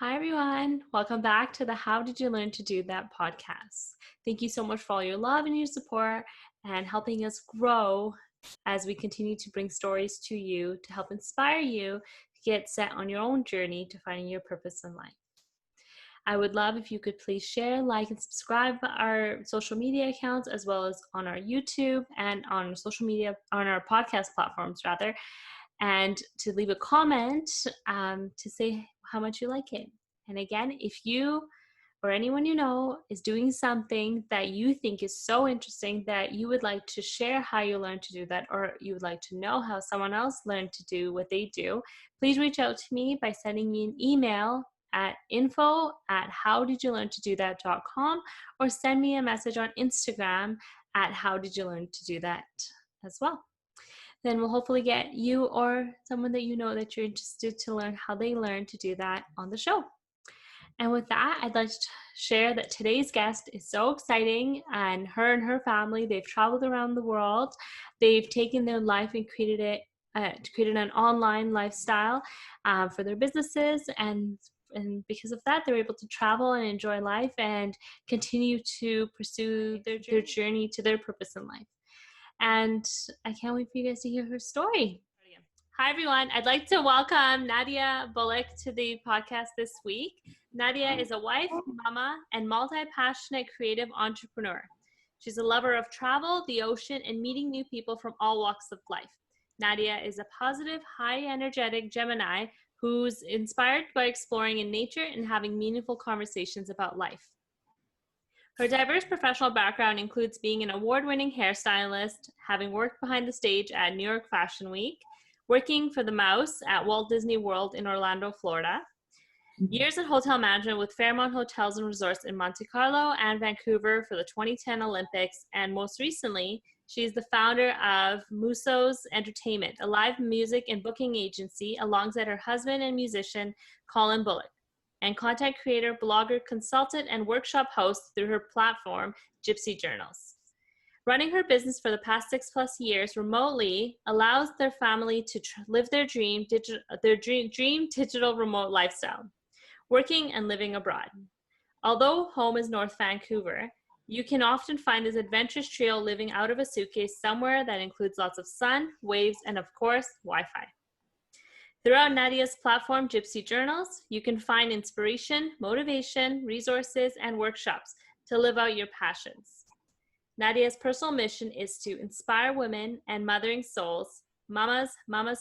Hi, everyone. Welcome back to the How Did You Learn to Do That podcast. Thank you so much for all your love and your support and helping us grow as we continue to bring stories to you to help inspire you to get set on your own journey to finding your purpose in life. I would love if you could please share, like, and subscribe our social media accounts as well as on our YouTube and on social media, on our podcast platforms rather, and to leave a comment to say how much you like it. And again, if you or anyone you know is doing something that you think is so interesting that you would like to share how you learned to do that, or you would like to know how someone else learned to do what they do, please reach out to me by sending me an email at info@howdidyoulearntodothat.com or send me a message on Instagram at howdidyoulearntodothat as well. Then we'll hopefully get you or someone that you know that you're interested to learn how they learn to do that on the show. And with that, I'd like to share that today's guest is so exciting, and her family, they've traveled around the world. They've taken their life and created an online lifestyle for their businesses, and because of that, they're able to travel and enjoy life and continue to pursue their journey to their purpose in life. And I can't wait for you guys to hear her story. Hi, everyone. I'd like to welcome Nadia Bullock to the podcast this week. Nadia is a wife, mama, and multi-passionate creative entrepreneur. She's a lover of travel, the ocean, and meeting new people from all walks of life. Nadia is a positive, high-energetic Gemini who's inspired by exploring in nature and having meaningful conversations about life. Her diverse professional background includes being an award-winning hairstylist, having worked behind the stage at New York Fashion Week, working for the Mouse at Walt Disney World in Orlando, Florida, years in hotel management with Fairmont Hotels and Resorts in Monte Carlo and Vancouver for the 2010 Olympics, and most recently, she's the founder of Muso's Entertainment, a live music and booking agency alongside her husband and musician, Colin Bullock, and content creator, blogger, consultant, and workshop host through her platform, Gypsy Journals. Running her business for the past 6+ years remotely allows their family to live their dream digital remote lifestyle, working and living abroad. Although home is North Vancouver, you can often find this adventurous trio living out of a suitcase somewhere that includes lots of sun, waves, and of course, Wi-Fi. Throughout Nadia's platform, Gypsy Journals, you can find inspiration, motivation, resources, and workshops to live out your passions. Nadia's personal mission is to inspire women and mothering souls, mamas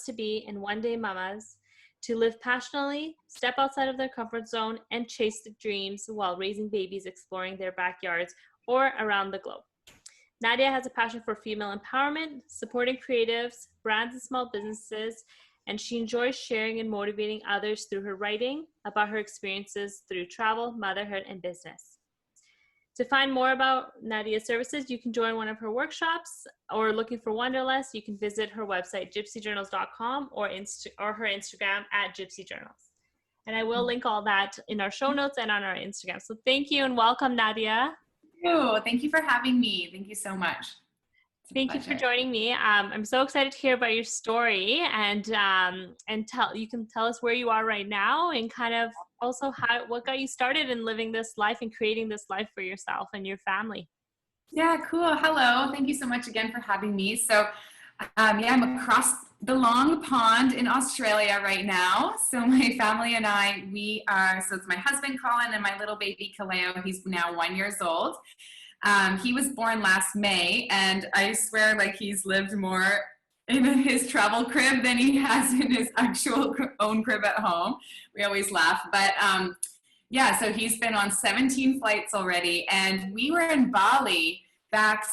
to be, and one day mamas, to live passionately, step outside of their comfort zone, and chase their dreams while raising babies, exploring their backyards, or around the globe. Nadia has a passion for female empowerment, supporting creatives, brands, and small businesses, and she enjoys sharing and motivating others through her writing about her experiences through travel, motherhood, and business. To find more about Nadia's services, you can join one of her workshops, or looking for Wanderlust, you can visit her website, gypsyjournals.com, or her Instagram at Gypsy Journals. And I will link all that in our show notes and on our Instagram. So thank you and welcome, Nadia. Thank you for having me. Thank you so much. Thank you for joining me. I'm so excited to hear about your story, and you can tell us where you are right now, and kind of also what got you started in living this life and creating this life for yourself and your family. Yeah, cool. Hello. Thank you so much again for having me. So, I'm across the long pond in Australia right now. So my family and I, so it's my husband, Colin, and my little baby, Kaleo. He's now 1 year old. He was born last May, and I swear like he's lived more in his travel crib than he has in his actual own crib at home. We always laugh, but so he's been on 17 flights already, and we were in Bali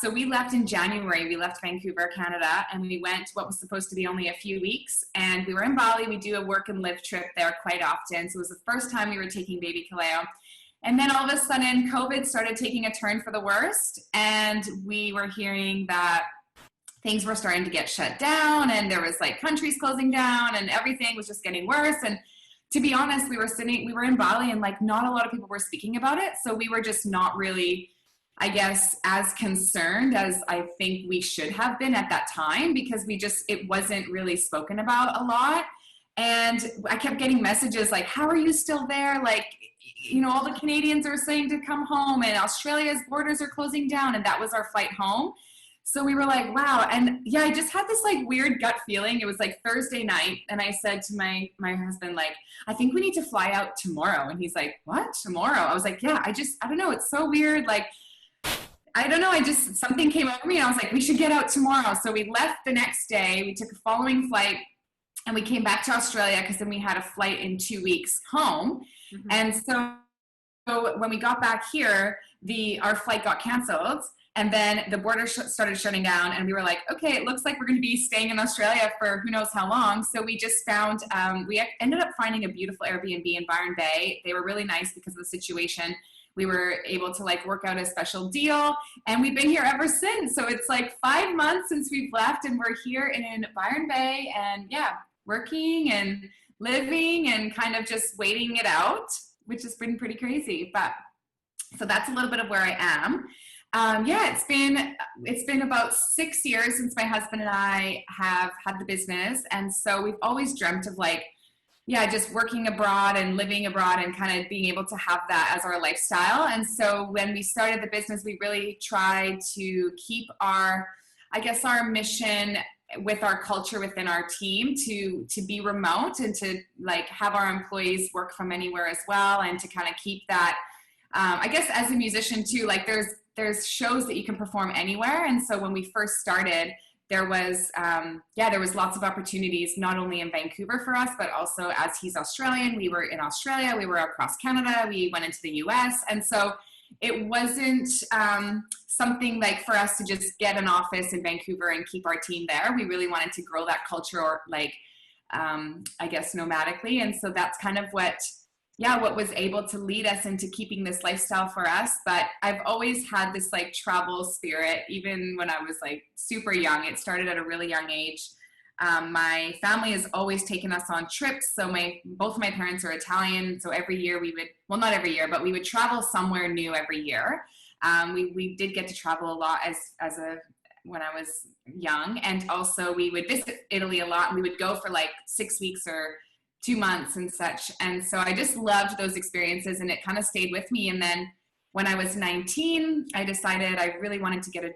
so we left in January. We left Vancouver, Canada, and we went what was supposed to be only a few weeks, and we were in Bali. We do a work and live trip there quite often, so it was the first time we were taking baby Kaleo. And then all of a sudden, COVID started taking a turn for the worst, and we were hearing that things were starting to get shut down, and there was like countries closing down, and everything was just getting worse. And to be honest, we were in Bali, and like not a lot of people were speaking about it, so we were just not really, I guess, as concerned as I think we should have been at that time, because it wasn't really spoken about a lot. And I kept getting messages like, how are you still there? Like, you know, all the Canadians are saying to come home, and Australia's borders are closing down. And that was our flight home. So we were like, wow. And yeah, I just had this like weird gut feeling. It was like Thursday night. And I said to my husband, like, I think we need to fly out tomorrow. And he's like, what, tomorrow? I was like, yeah, I don't know. It's so weird. Like, I don't know. Something came over me and I was like, we should get out tomorrow. So we left the next day. We took a following flight and we came back to Australia because then we had a flight in 2 weeks home. Mm-hmm. And so when we got back here, our flight got canceled. And then the border started shutting down, and we were like, okay, it looks like we're going to be staying in Australia for who knows how long. So we just found, we ended up finding a beautiful Airbnb in Byron Bay. They were really nice because of the situation. We were able to like work out a special deal, and we've been here ever since. So it's like 5 months since we've left, and we're here in Byron Bay, and yeah, working and living and kind of just waiting it out, which has been pretty crazy. But so that's a little bit of where I am. Yeah, it's been about 6 years since my husband and I have had the business. And so we've always dreamt of like, yeah, just working abroad and living abroad and kind of being able to have that as our lifestyle. And so when we started the business, we really tried to keep our mission with our culture within our team to be remote and to like have our employees work from anywhere as well. And to kind of keep that, I guess as a musician too, like there's shows that you can perform anywhere. And so when we first started, there was lots of opportunities, not only in Vancouver for us, but also as he's Australian, we were in Australia, we were across Canada, we went into the US. And so it wasn't something like for us to just get an office in Vancouver and keep our team there. We really wanted to grow that culture, or like, I guess, nomadically. And so that's kind of what was able to lead us into keeping this lifestyle for us. But I've always had this like travel spirit, even when I was like super young. It started at a really young age. My family has always taken us on trips. So both of my parents are Italian. So every year not every year, but we would travel somewhere new every year. We did get to travel a lot when I was young. And also we would visit Italy a lot, and we would go for like 6 weeks or 2 months and such. And so I just loved those experiences, and it kind of stayed with me. And then when I was 19, I decided I really wanted to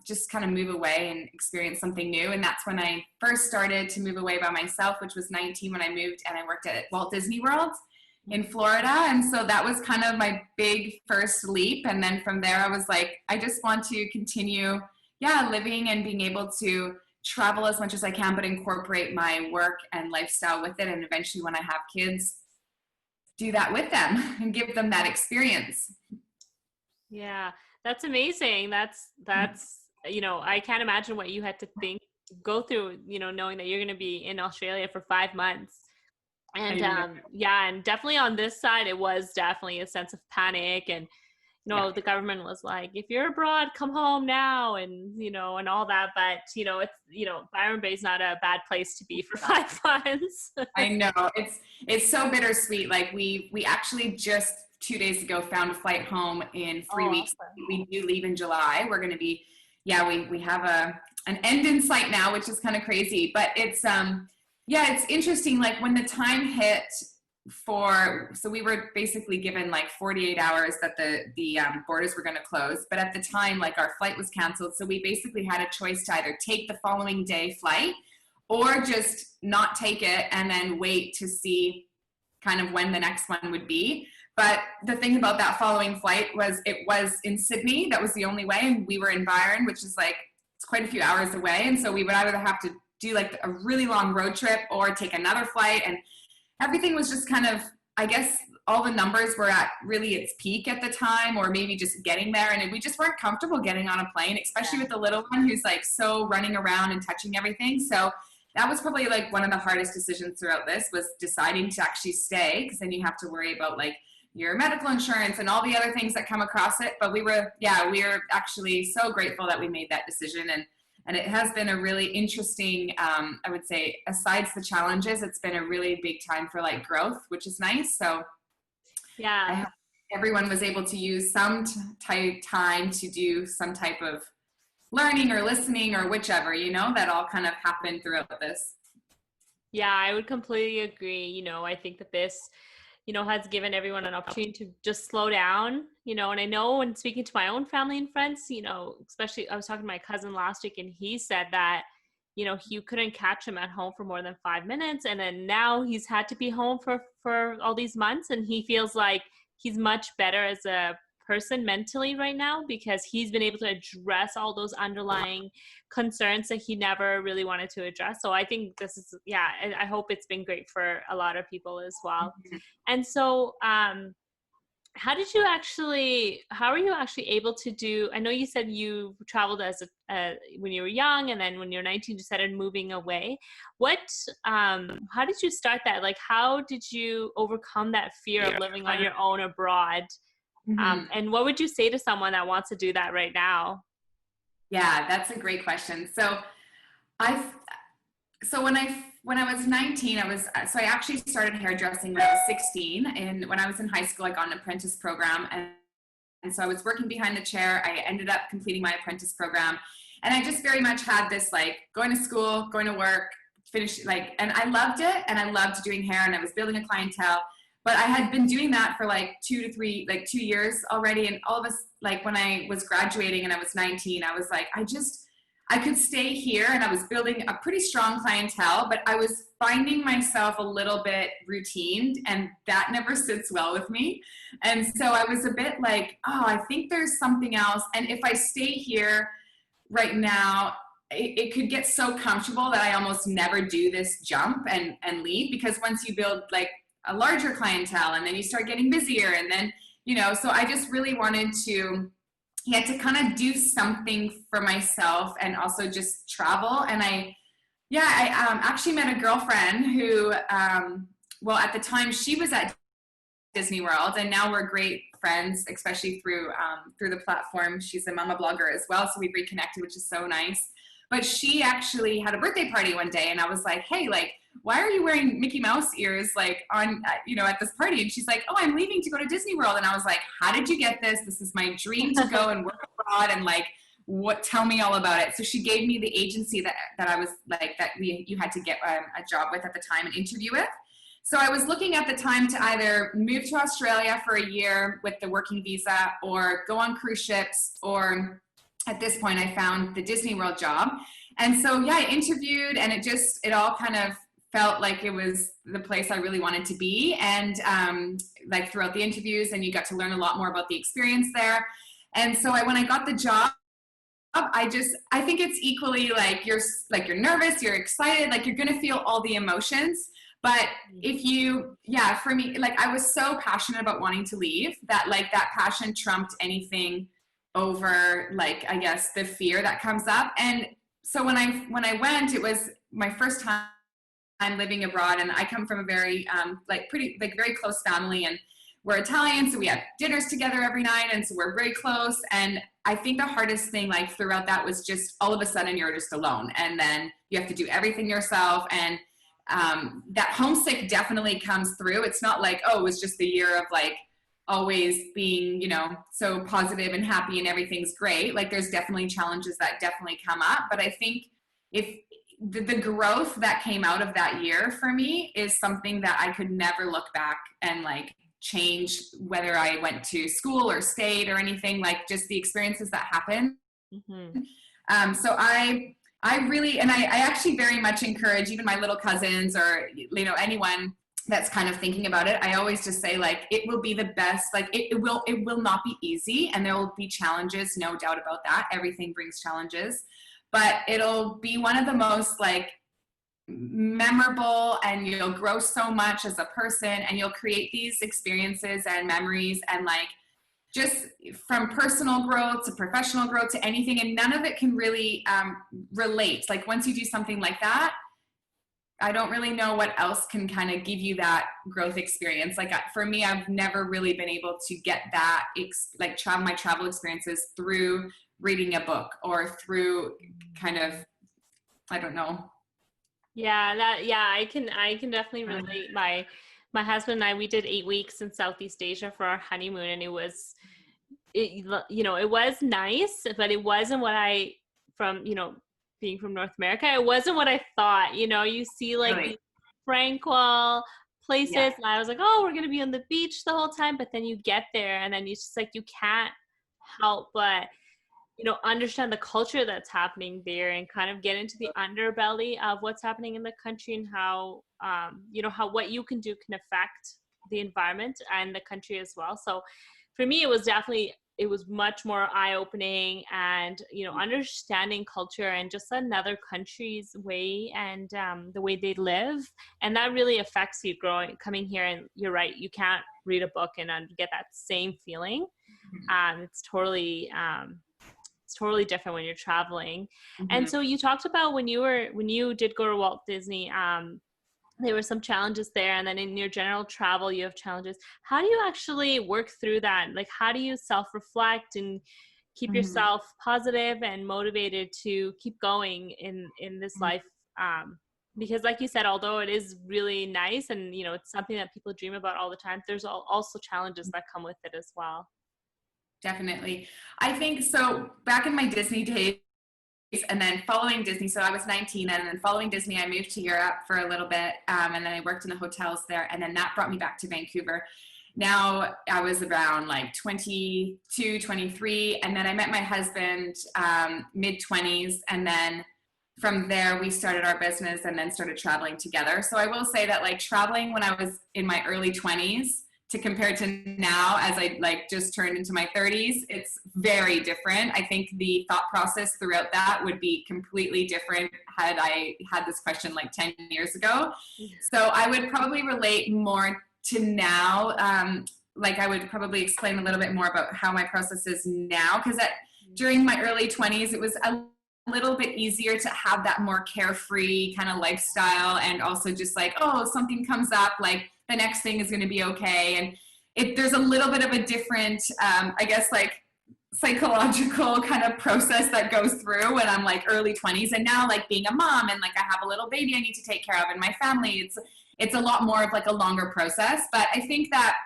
just kind of move away and experience something new. And that's when I first started to move away by myself, which was 19 when I moved, and I worked at Walt Disney World in Florida. And so that was kind of my big first leap. And then from there, I was like, I just want to continue, living and being able to travel as much as I can, but incorporate my work and lifestyle with it. And eventually when I have kids, do that with them and give them that experience. Yeah, that's amazing. That's, I can't imagine what you had to go through, knowing that you're going to be in Australia for 5 months. And and definitely on this side, it was definitely a sense of panic. And the government was like, if you're abroad, come home now, and and all that. But it's Byron Bay is not a bad place to be for 5 months. I know, it's so bittersweet. Like we actually just 2 days ago found a flight home in 3 weeks. Awesome. We do leave in July. We're going to be we have an end in sight now, which is kind of crazy. But it's it's interesting. Like when the time hit. So we were basically given like 48 hours that the borders were going to close. But at the time, like our flight was canceled. So we basically had a choice to either take the following day flight or just not take it and then wait to see kind of when the next one would be. But the thing about that following flight was it was in Sydney. That was the only way. And we were in Byron, which is like, it's quite a few hours away. And so we would either have to do like a really long road trip or take another flight. And everything was just kind of, I guess all the numbers were at really its peak at the time, or maybe just getting there. And we just weren't comfortable getting on a plane, especially with the little one who's like so running around and touching everything. So that was probably like one of the hardest decisions throughout this, was deciding to actually stay, because then you have to worry about like your medical insurance and all the other things that come across it. But we were actually so grateful that we made that decision. And it has been a really interesting, I would say, aside the challenges, it's been a really big time for like growth, which is nice. So yeah, I hope everyone was able to use some time to do some type of learning or listening or whichever, that all kind of happened throughout this. Yeah, I would completely agree. I think that this, has given everyone an opportunity to just slow down, and I know when speaking to my own family and friends, especially I was talking to my cousin last week and he said that, he couldn't catch him at home for more than 5 minutes. And then now he's had to be home for all these months. And he feels like he's much better as a person mentally right now because he's been able to address all those underlying concerns that he never really wanted to address. So I think this is, yeah, I hope it's been great for a lot of people as well. And so, how are you actually able to do, I know you said you traveled as when you were young, and then when you're 19 you started moving away. How did you start that? Like, how did you overcome that fear of living on your own abroad? And what would you say to someone that wants to do that right now? Yeah, that's a great question. I when I was 19, I actually started hairdressing when I was 16, and when I was in high school, I got an apprentice program, and so I was working behind the chair. I ended up completing my apprentice program, and I just very much had this like going to school, going to work, and I loved it, and I loved doing hair, and I was building a clientele. But I had been doing that for like 2 years already, and all of us, like when I was graduating and I was 19, I was like, I could stay here, and I was building a pretty strong clientele, but I was finding myself a little bit routined, and that never sits well with me. And so I was a bit like, oh, I think there's something else. And if I stay here right now, it could get so comfortable that I almost never do this jump and leave, because once you build like a larger clientele and then you start getting busier, and then, so I just really wanted to kind of do something for myself and also just travel. And I actually met a girlfriend who, at the time she was at Disney World, and now we're great friends, especially through the platform. She's a mama blogger as well, so we've reconnected, which is so nice. But she actually had a birthday party one day, and I was like, hey, like, why are you wearing Mickey Mouse ears like on, at this party? And she's like, oh, I'm leaving to go to Disney World. And I was like, how did you get this? This is my dream to go and work abroad, and like, tell me all about it. So she gave me the agency that I was like, you had to get a job with at the time, an interview with. So I was looking at the time to either move to Australia for a year with the working visa, or go on cruise ships, or at this point I found the Disney World job. And so, yeah, I interviewed, and it all kind of felt like it was the place I really wanted to be. And like throughout the interviews, and you got to learn a lot more about the experience there. And so when I got the job, I think it's equally like you're nervous, you're excited, like you're gonna feel all the emotions. But for me, like I was so passionate about wanting to leave that like that passion trumped anything over, like, I guess the fear that comes up. And so when I went, it was my first time living abroad, and I come from a very very close family, and we're Italian, so we have dinners together every night, and so we're very close. And I think the hardest thing like throughout that was just all of a sudden you're just alone, and then you have to do everything yourself. And that homesick definitely comes through. It's not like, oh, it was just a year of like always being, so positive and happy and everything's great. Like there's definitely challenges that definitely come up. But I think if the growth that came out of that year for me is something that I could never look back and like change, whether I went to school or stayed or anything, like just the experiences that happened. So I really, and I actually very much encourage even my little cousins or, anyone that's kind of thinking about it. I always just say like, it will be the best. Like it will not be easy, and there will be challenges, no doubt about that. Everything brings challenges, but it'll be one of the most like memorable, and you'll grow so much as a person, and you'll create these experiences and memories, and like just from personal growth to professional growth to anything. And none of it can really relate. Like once you do something like that, I don't really know what else can kind of give you that growth experience. Like for me, I've never really been able to get that my travel experiences through reading a book or through kind of, I don't know. I can definitely relate. My husband and I, we did 8 weeks in Southeast Asia for our honeymoon, and it was nice, but it wasn't what being from North America, it wasn't what I thought. You see like tranquil places. Yeah. And I was like, oh, we're going to be on the beach the whole time. But then you get there and then you just like, you can't help but, understand the culture that's happening there and kind of get into the underbelly of what's happening in the country and how, how what you can do can affect the environment and the country as well. So for me, it was much more eye-opening and, understanding culture and just another country's way and the way they live. And that really affects you coming here. And you're right, you can't read a book and get that same feeling. It's totally different when you're traveling. And so you talked about when you did go to Walt Disney, there were some challenges there, and then in your general travel you have challenges. How do you actually work through that? Like, how do you self-reflect and keep yourself positive and motivated to keep going in this life? Because like you said, although it is really nice and it's something that people dream about all the time, there's also challenges that come with it as well. Definitely. I think so. Back in my Disney days, and then following Disney, so I was 19, and then following Disney, I moved to Europe for a little bit, and then I worked in the hotels there, and then that brought me back to Vancouver. Now I was around like 22, 23, and then I met my husband mid-20s, and then from there we started our business and then started traveling together. So I will say that like traveling when I was in my early 20s to compare to now as I like just turned into my 30s, it's very different. I think the thought process throughout that would be completely different had I had this question like 10 years ago. So I would probably relate more to now. Like I would probably explain a little bit more about how my process is now, because during my early 20s, it was a little bit easier to have that more carefree kind of lifestyle, and also just like, oh, something comes up, like the next thing is going to be okay. And there's a little bit of a different, I guess, like psychological kind of process that goes through when I'm like early 20s. And now like being a mom and like I have a little baby I need to take care of, and my family, it's a lot more of like a longer process. But I think that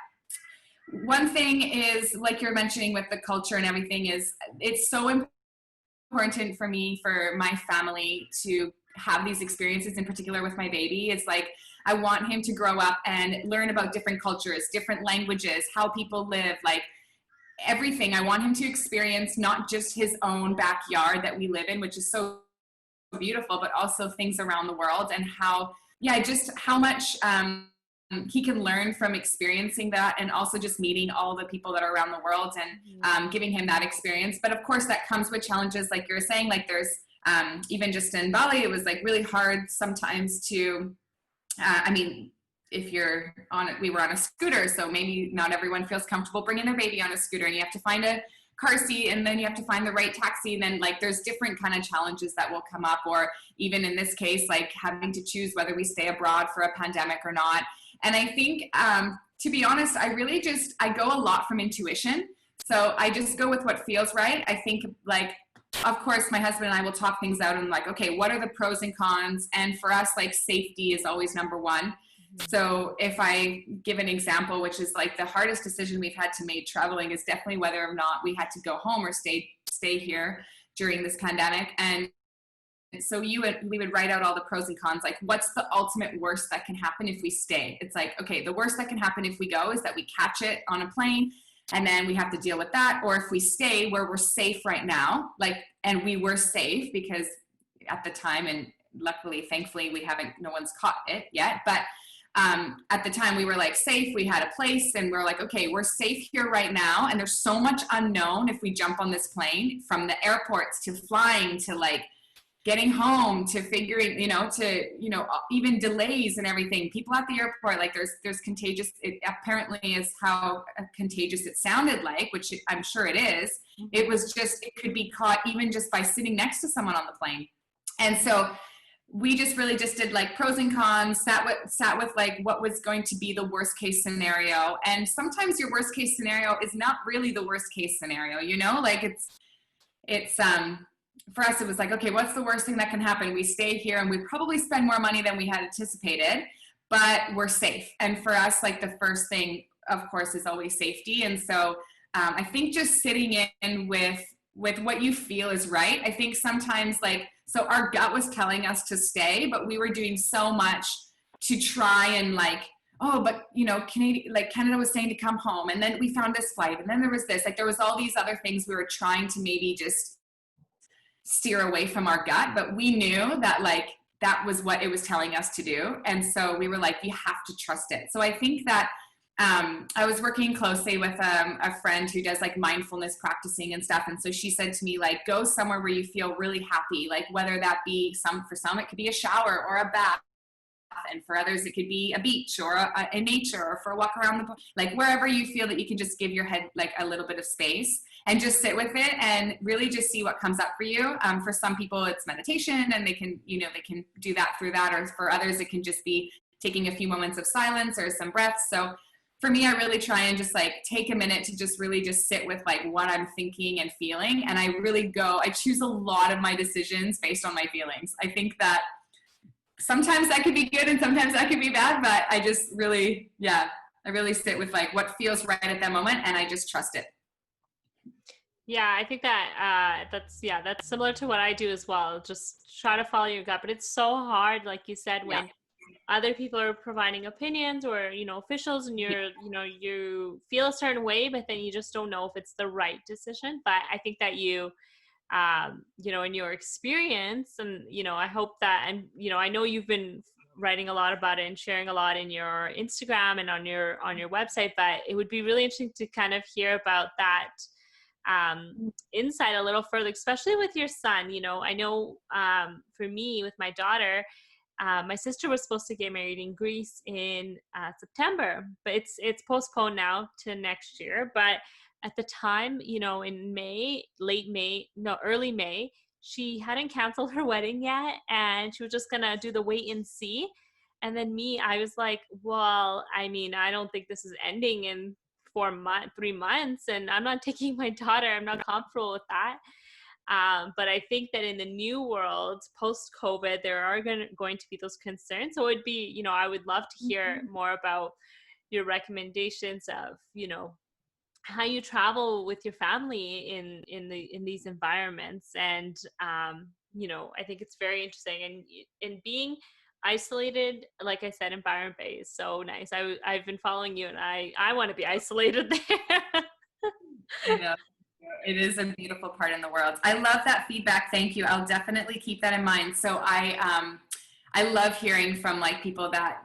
one thing is, like you're mentioning with the culture and everything, is it's so important for me, for my family to have these experiences, in particular with my baby. It's like I want him to grow up and learn about different cultures, different languages, how people live, like everything. I want him to experience not just his own backyard that we live in, which is so beautiful, but also things around the world, and how much he can learn from experiencing that, and also just meeting all the people that are around the world and giving him that experience. But of course that comes with challenges, like you're saying, like there's even just in Bali, it was like really hard sometimes to, I mean, if you're on it, we were on a scooter, so maybe not everyone feels comfortable bringing their baby on a scooter, and you have to find a car seat, and then you have to find the right taxi, and then like there's different kind of challenges that will come up, or even in this case, like having to choose whether we stay abroad for a pandemic or not. And I think, to be honest, I go a lot from intuition. So I just go with what feels right. I think like, of course, my husband and I will talk things out and like, okay, what are the pros and cons? And for us, like safety is always number one. So if I give an example, which is like the hardest decision we've had to make traveling, is definitely whether or not we had to go home or stay here during this pandemic. And so we would write out all the pros and cons, like what's the ultimate worst that can happen if we stay? It's like, okay, the worst that can happen if we go is that we catch it on a plane, and then we have to deal with that. Or if we stay where we're safe right now, like, and we were safe because at the time, and luckily, thankfully, no one's caught it yet, but at the time we were like safe, we had a place, and we're like, okay, we're safe here right now. And there's so much unknown if we jump on this plane, from the airports to flying to like getting home to figuring, even delays and everything. People at the airport, like there's contagious, it apparently is how contagious it sounded like, which I'm sure it is. It was just, it could be caught even just by sitting next to someone on the plane. And so we just really just did like pros and cons, sat with like what was going to be the worst case scenario. And sometimes your worst case scenario is not really the worst case scenario, like it's for us, it was like, okay, what's the worst thing that can happen? We stay here and we probably spend more money than we had anticipated, but we're safe. And for us, like the first thing, of course, is always safety. And so I think just sitting in with what you feel is right. I think sometimes so our gut was telling us to stay, but we were doing so much to try and like, oh, but you know, Canada was saying to come home, and then we found this flight, and then there was this, like there was all these other things we were trying to maybe just steer away from our gut, but we knew that like that was what it was telling us to do. And so we were like, you have to trust it. So I think that I was working closely with a friend who does like mindfulness practicing and stuff. And so she said to me, like, go somewhere where you feel really happy, like whether that be for some, it could be a shower or a bath. And for others, it could be a beach or a nature, or for a walk around like wherever you feel that you can just give your head like a little bit of space and just sit with it and really just see what comes up for you. For some people, it's meditation, and they can do that through that. Or for others, it can just be taking a few moments of silence or some breaths. So for me, I really try and just like take a minute to just really just sit with like what I'm thinking and feeling. And I choose a lot of my decisions based on my feelings. I think that sometimes that could be good and sometimes that could be bad, but I just really, I really sit with like what feels right at that moment, and I just trust it. Yeah, I think that that's similar to what I do as well. Just try to follow your gut, but it's so hard, like you said, when other people are providing opinions, or officials, and you feel a certain way, but then you just don't know if it's the right decision. But I think that you in your experience, and I hope that, and I know you've been writing a lot about it and sharing a lot in your Instagram and on your website, but it would be really interesting to kind of hear about that insight a little further, especially with your son. I know for me, with my daughter, my sister was supposed to get married in Greece in September, but it's postponed now to next year. But at the time, in May, early May, she hadn't canceled her wedding yet, and she was just gonna do the wait and see. And then I was like, well, I mean, I don't think this is ending in 3 months, and I'm not taking my daughter. I'm not comfortable with that. But I think that in the new world, post-COVID, there are going to be those concerns. So it'd be, I would love to hear more about your recommendations of, how you travel with your family in these environments. And, I think it's very interesting. And in being isolated, like I said, in Byron Bay is so nice. I've been following you, and I want to be isolated there. I know. It is a beautiful part in the world. I love that feedback. Thank you. I'll definitely keep that in mind. So I love hearing from like people that,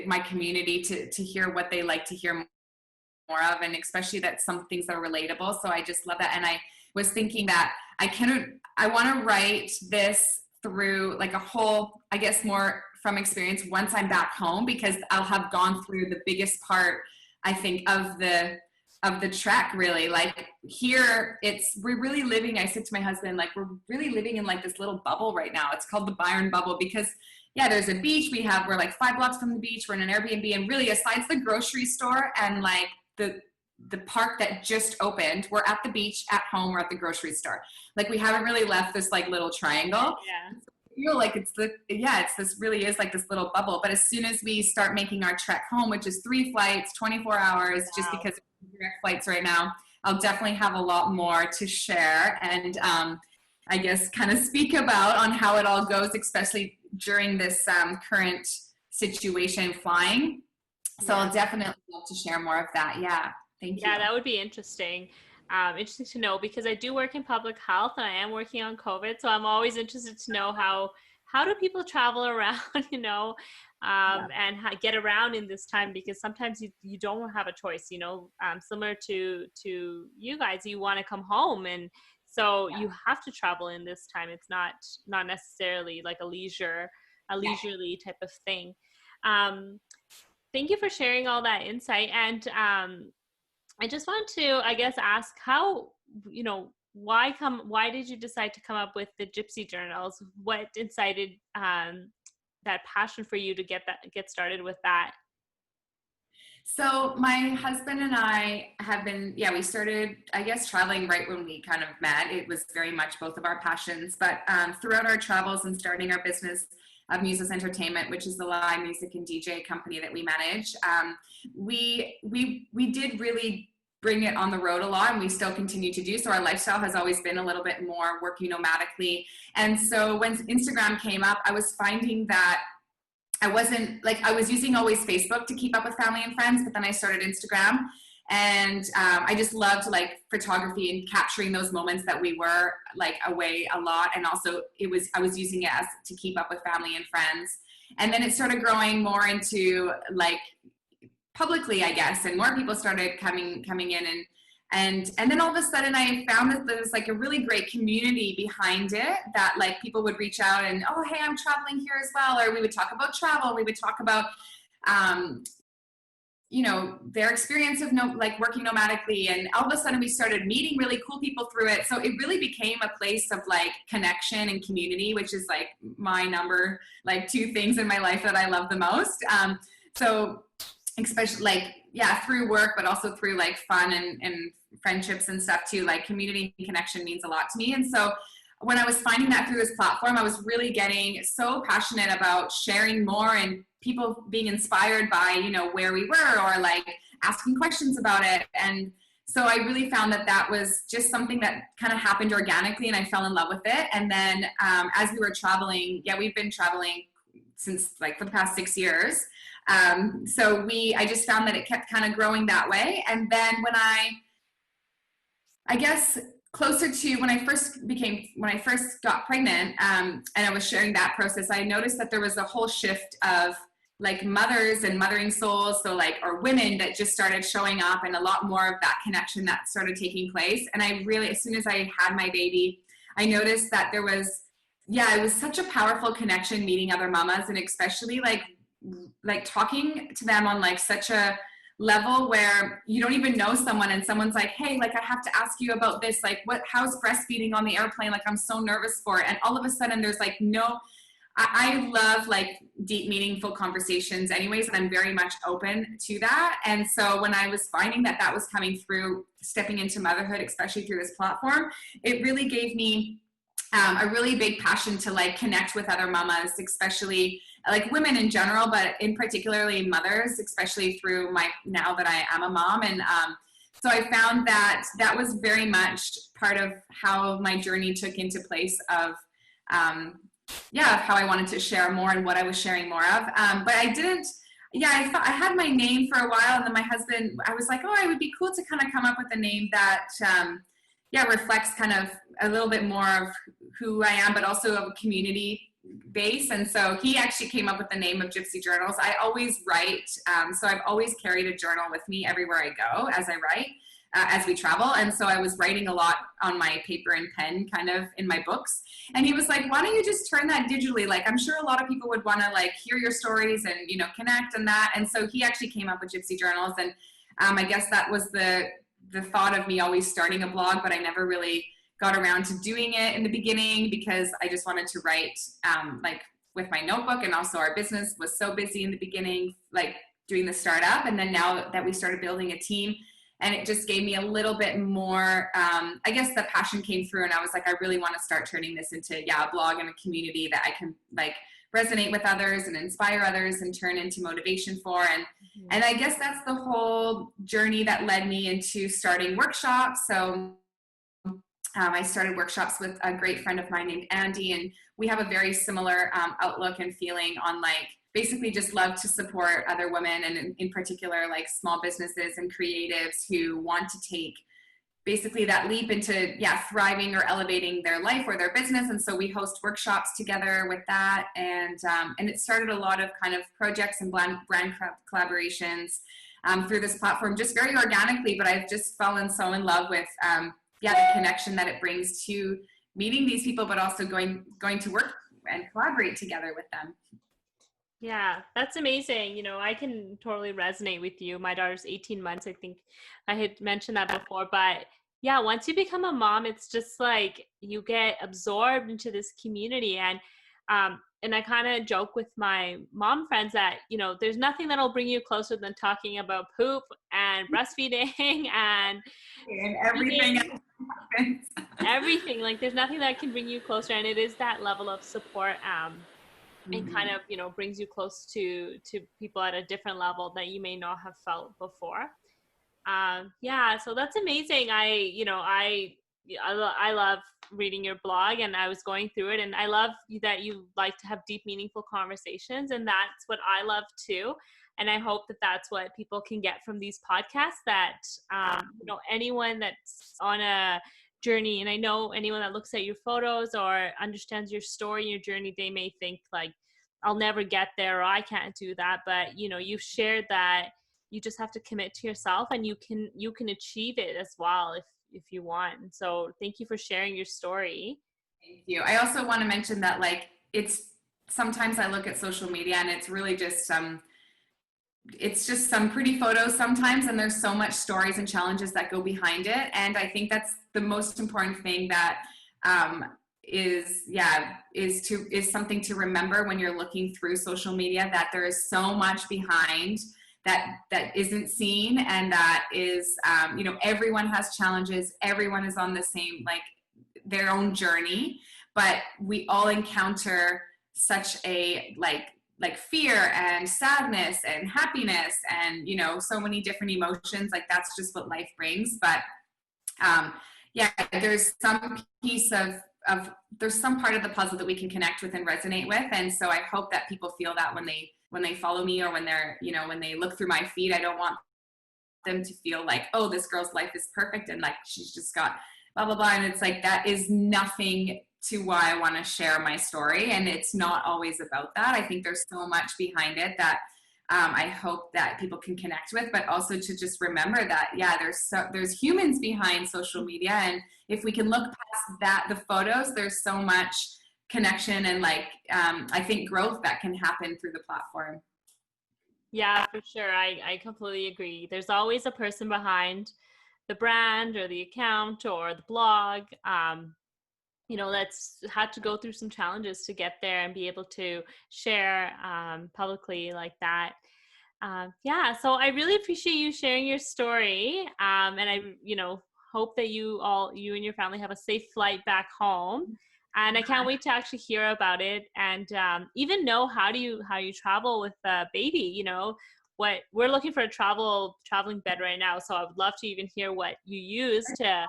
my community, to hear what they like to hear more of, and especially that some things that are relatable. So I just love that. And I was thinking that I want to write this through like a whole, I guess more from experience once I'm back home, because I'll have gone through the biggest part, I think, of the trek, really. Like here, we're really living, I said to my husband, like we're really living in like this little bubble right now. It's called the Byron bubble, because there's a beach. We're like 5 blocks from the beach. We're in an Airbnb, and really aside the grocery store and like the park that just opened, we're at the beach, at home, we're at the grocery store. Like we haven't really left this like little triangle. Yeah. I feel like this really is like this little bubble. But as soon as we start making our trek home, which is 3 flights, 24 hours, just because of direct flights right now, I'll definitely have a lot more to share, and I guess kind of speak about on how it all goes, especially during this current situation flying. So I'll definitely love to share more of that. Yeah. Thank you. Yeah, that would be interesting. Interesting to know, because I do work in public health, and I am working on COVID. So I'm always interested to know how do people travel around, and get around in this time, because sometimes you don't have a choice, similar to you guys, you want to come home. And so you have to travel in this time. It's not necessarily like a leisurely type of thing. Thank you for sharing all that insight. And I just want to, I guess, ask how, why did you decide to come up with the Gypsy Journals? What incited that passion for you to get started with that? So my husband and I have been, we started, I guess, traveling right when we kind of met. It was very much both of our passions, but throughout our travels and starting our business of Muses Entertainment, which is the live music and DJ company that we manage, we did really bring it on the road a lot, and we still continue to do so. Our lifestyle has always been a little bit more working nomadically. And so when Instagram came up, I was finding that I wasn't like, I was using always Facebook to keep up with family and friends, but then I started Instagram. And I just loved like photography and capturing those moments that we were like away a lot. And also I was using it as to keep up with family and friends. And then it started growing more into like publicly, I guess, and more people started coming in, and then all of a sudden I found that there was like a really great community behind it, that like people would reach out and, oh, hey, I'm traveling here as well. Or we would talk about travel. We would talk about, you know, their experience of like working nomadically. And all of a sudden we started meeting really cool people through it. So it really became a place of like connection and community, which is like my number, like 2 things in my life that I love the most. So especially like, yeah, through work, but also through like fun and friendships and stuff too, like community and connection means a lot to me. And so when I was finding that through this platform, I was really getting so passionate about sharing more and people being inspired by, you know, where we were, or like asking questions about it. And so I really found that that was just something that kind of happened organically, and I fell in love with it. And then as we were traveling, yeah, we've been traveling since like for the past 6 years. So I just found that it kept kind of growing that way. And then when I guess closer to when I first got pregnant, and I was sharing that process, I noticed that there was a whole shift of like mothers and mothering souls, so like, or women that just started showing up, and a lot more of that connection that started taking place. And I really, as soon as I had my baby, I noticed that there was, yeah, it was such a powerful connection meeting other mamas, and especially like talking to them on like such a level where you don't even know someone, and someone's like, hey, like I have to ask you about this, like how's breastfeeding on the airplane, like I'm so nervous for it. And all of a sudden there's like I love like deep, meaningful conversations anyways, and I'm very much open to that. And so when I was finding that that was coming through stepping into motherhood, especially through this platform, it really gave me a really big passion to like connect with other mamas, especially like women in general, but in particularly mothers, especially through now that I am a mom. And so I found that that was very much part of how my journey took into place of how I wanted to share more and what I was sharing more of. But I didn't, I thought I had my name for a while, and then my husband, I was like, oh, it would be cool to kind of come up with a name that, reflects kind of a little bit more of who I am, but also of a community base. And so he actually came up with the name of Gypsy Journals. I always write, so I've always carried a journal with me everywhere I go as I write. As we travel. And so I was writing a lot on my paper and pen kind of in my books. And he was like, why don't you just turn that digitally? Like, I'm sure a lot of people would want to like hear your stories and, you know, connect and that. And so he actually came up with Gypsy Journals. And I guess that was the thought of me always starting a blog, but I never really got around to doing it in the beginning because I just wanted to write like with my notebook. And also our business was so busy in the beginning, like doing the startup. And then now that we started building a team, and it just gave me a little bit more, I guess the passion came through, and I was like, I really want to start turning this into, a blog and a community that I can like resonate with others and inspire others and turn into motivation for. And I guess that's the whole journey that led me into starting workshops. So I started workshops with a great friend of mine named Andy, and we have a very similar outlook and feeling on like, basically just love to support other women, and in particular like small businesses and creatives who want to take basically that leap into thriving or elevating their life or their business. And so we host workshops together with that, and it started a lot of kind of projects and brand collaborations through this platform just very organically. But I've just fallen so in love with the connection that it brings to meeting these people, but also going to work and collaborate together with them. Yeah, that's amazing. You know, I can totally resonate with you. My daughter's 18 months. I think I had mentioned that before, but yeah, once you become a mom, it's just like you get absorbed into this community. And I kind of joke with my mom friends that, you know, there's nothing that'll bring you closer than talking about poop and breastfeeding and everything else happens. Everything. Like there's nothing that can bring you closer. And it is that level of support. And kind of, you know, brings you close to people at a different level that you may not have felt before. So that's amazing. I I love reading your blog, and I was going through it, and I love that you like to have deep, meaningful conversations, and that's what I love too. And I hope that that's what people can get from these podcasts, that anyone that's on a journey, and I know anyone that looks at your photos or understands your story, your journey, they may think like, I'll never get there, or I can't do that. But you've shared that you just have to commit to yourself, and you can achieve it as well if you want. And so thank you for sharing your story. Thank you. I also want to mention that sometimes I look at social media and it's really just it's just some pretty photos sometimes, and there's so much stories and challenges that go behind it. And I think that's the most important thing that is something to remember when you're looking through social media, that there is so much behind that isn't seen, and that is everyone has challenges, everyone is on the same their own journey, but we all encounter such a fear and sadness and happiness and so many different emotions. That's just what life brings. But there's some piece of there's some part of the puzzle that we can connect with and resonate with. And so I hope that people feel that when they follow me, or when they're when they look through my feed. I don't want them to feel like, oh, this girl's life is perfect and she's just got blah blah blah. And it's that is nothing to why I want to share my story. And it's not always about that. I think there's so much behind it that I hope that people can connect with, but also to just remember that, there's humans behind social media. And if we can look past the photos, there's so much connection and I think growth that can happen through the platform. Yeah, for sure. I completely agree. There's always a person behind the brand or the account or the blog. That's had to go through some challenges to get there and be able to share publicly like that. So I really appreciate you sharing your story. And I, hope that you and your family have a safe flight back home. And I can't wait to actually hear about it, and even know how you travel with a baby. What we're looking for a traveling bed right now. So I would love to even hear what you use to.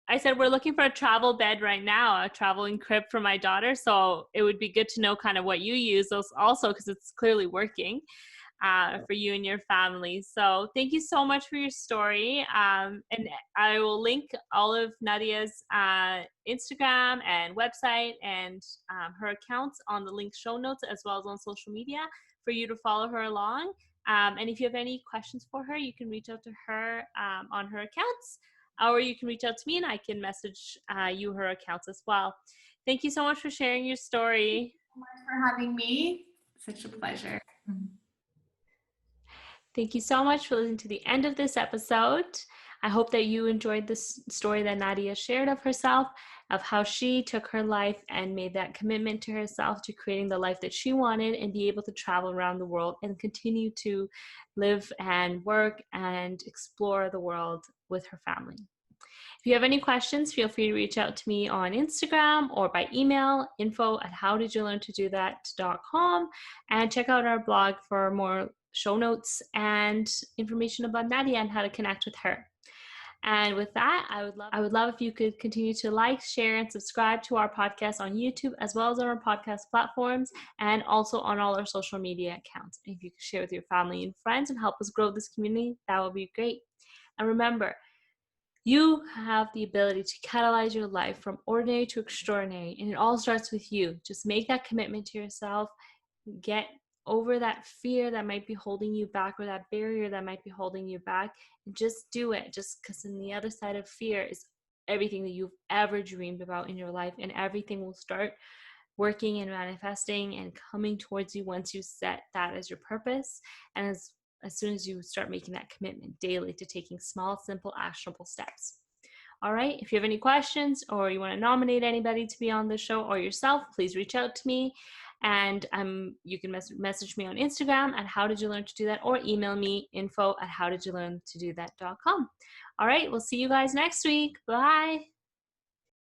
I said we're looking for a travel bed right now, a traveling crib for my daughter. So it would be good to know kind of what you use also, because it's clearly working for you and your family. So thank you so much for your story. And I will link all of Nadia's Instagram and website and her accounts on the link show notes, as well as on social media, for you to follow her along. And if you have any questions for her, you can reach out to her on her accounts. Or you can reach out to me and I can message you her accounts as well. Thank you so much for sharing your story. Thank you so much for having me. Such a pleasure. Thank you so much for listening to the end of this episode. I hope that you enjoyed this story that Nadia shared of herself, of how she took her life and made that commitment to herself to creating the life that she wanted and be able to travel around the world and continue to live and work and explore the world with her family. If you have any questions, feel free to reach out to me on Instagram or by email, info@howdidyoullearntodothat.com, and check out our blog for more show notes and information about Nadia and how to connect with her. And with that, I would love if you could continue to like, share, and subscribe to our podcast on YouTube, as well as on our podcast platforms, and also on all our social media accounts. If you could share with your family and friends and help us grow this community, that would be great. And remember, you have the ability to catalyze your life from ordinary to extraordinary, and it all starts with you. Just make that commitment to yourself. Get over that fear that might be holding you back, or that barrier that might be holding you back, and just do it. Just because on the other side of fear is everything that you've ever dreamed about in your life, and everything will start working and manifesting and coming towards you once you set that as your purpose, and as soon as you start making that commitment daily to taking small, simple, actionable steps. All right. If you have any questions, or you want to nominate anybody to be on the show, or yourself, please reach out to me. And you can message me on Instagram at howdidyoulearntodothat, or email me info@howdidyoulearntodothat.com. All right. We'll see you guys next week. Bye.